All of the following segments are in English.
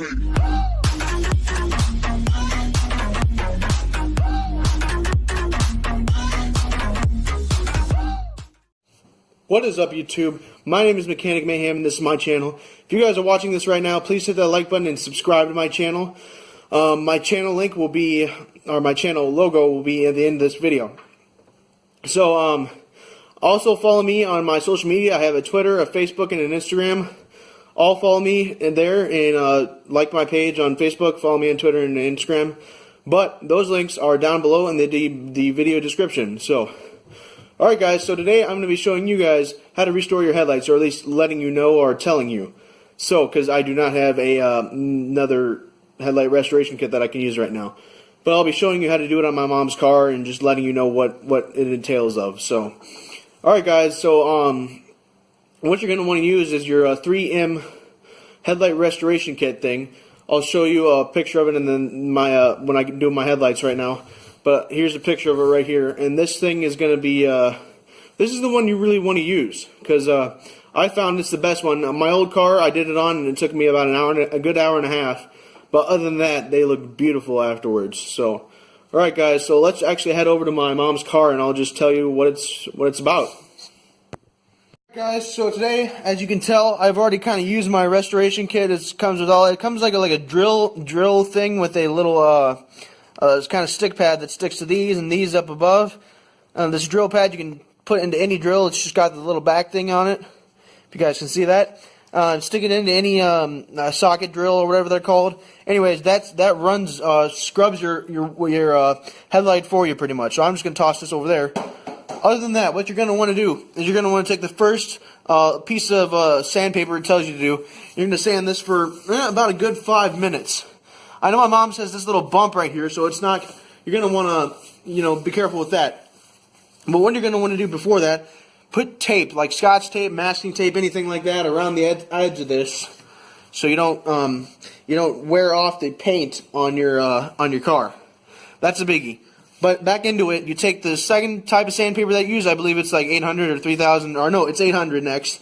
What is up, YouTube? My name is Mechanic Mayhem and this is my channel. If you guys are watching this right now, please hit that like button and subscribe to my channel. My channel link will be, or my channel logo will be at the end of this video. So, also follow me on my social media. I have a Twitter, a Facebook, and an Instagram. All follow me in there and like my page on Facebook. Follow me on Twitter and Instagram. But those links are down below in the video description. So, alright guys, so today I'm going to be showing you guys how to restore your headlights, or at least letting you know or telling you. So, because I do not have another headlight restoration kit that I can use right now. But I'll be showing you how to do it on my mom's car and just letting you know what it entails of. So, alright guys, so what you're going to want to use is your 3M headlight restoration kit thing. I'll show you a picture of it and then my when I do my headlights right now. But here's a picture of it right here, and this thing is going to be, this is the one you really want to use, because I found it's the best one. My old car, I did it on, and it took me about a good hour and a half, but other than that, they look beautiful afterwards. So, alright guys, so let's actually head over to my mom's car, and I'll just tell you what it's about. Guys, so today, as you can tell, I've already kind of used my restoration kit. It comes like a drill thing with a little, this kind of stick pad that sticks to these and these up above. This drill pad you can put into any drill. It's just got the little back thing on it, if you guys can see that. Stick it into any socket drill or whatever they're called. Anyways, that runs scrubs your headlight for you pretty much. So I'm just going to toss this over there. Other than that, what you're going to want to do is you're going to want to take the first piece of sandpaper it tells you to do. You're going to sand this for about a good 5 minutes. I know my mom says this little bump right here, so it's not, you're going to want to, be careful with that. But what you're going to want to do before that, put tape, like Scotch tape, masking tape, anything like that around the edge of this, so you don't wear off the paint on your car. That's a biggie. But back into it, you take the second type of sandpaper that you use. I believe it's like 800 or 3000, or no, it's 800 next.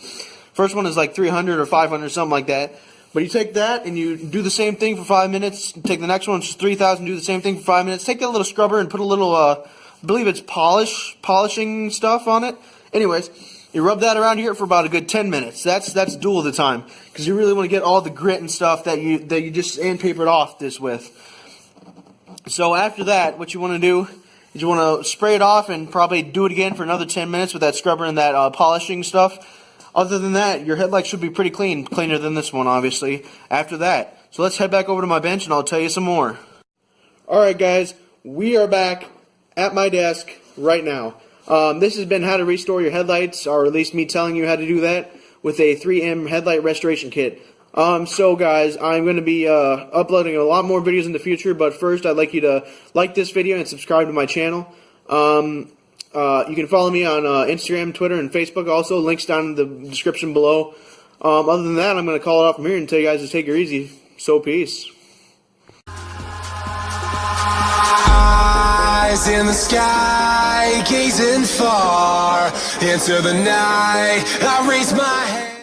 First one is like 300 or 500, something like that. But you take that and you do the same thing for 5 minutes. Take the next one, which is 3000, do the same thing for 5 minutes. Take that little scrubber and put a little, I believe it's polishing stuff on it. Anyways, you rub that around here for about a good 10 minutes. That's dual the time, because you really want to get all the grit and stuff that you just sandpapered off this with. So after that, what you want to do is you want to spray it off and probably do it again for another 10 minutes with that scrubber and that polishing stuff. Other than that, your headlight should be pretty clean, cleaner than this one, obviously, after that. So let's head back over to my bench and I'll tell you some more. Alright guys, we are back at my desk right now. This has been how to restore your headlights, or at least me telling you how to do that, with a 3M headlight restoration kit. So guys, I'm going to be uploading a lot more videos in the future, but first I'd like you to like this video and subscribe to my channel. You can follow me on Instagram, Twitter, and Facebook also. Links down in the description below. Other than that, I'm going to call it off from here and tell you guys to take it easy. So, peace. Eyes in the sky, gazing far into the night. I raise my hand.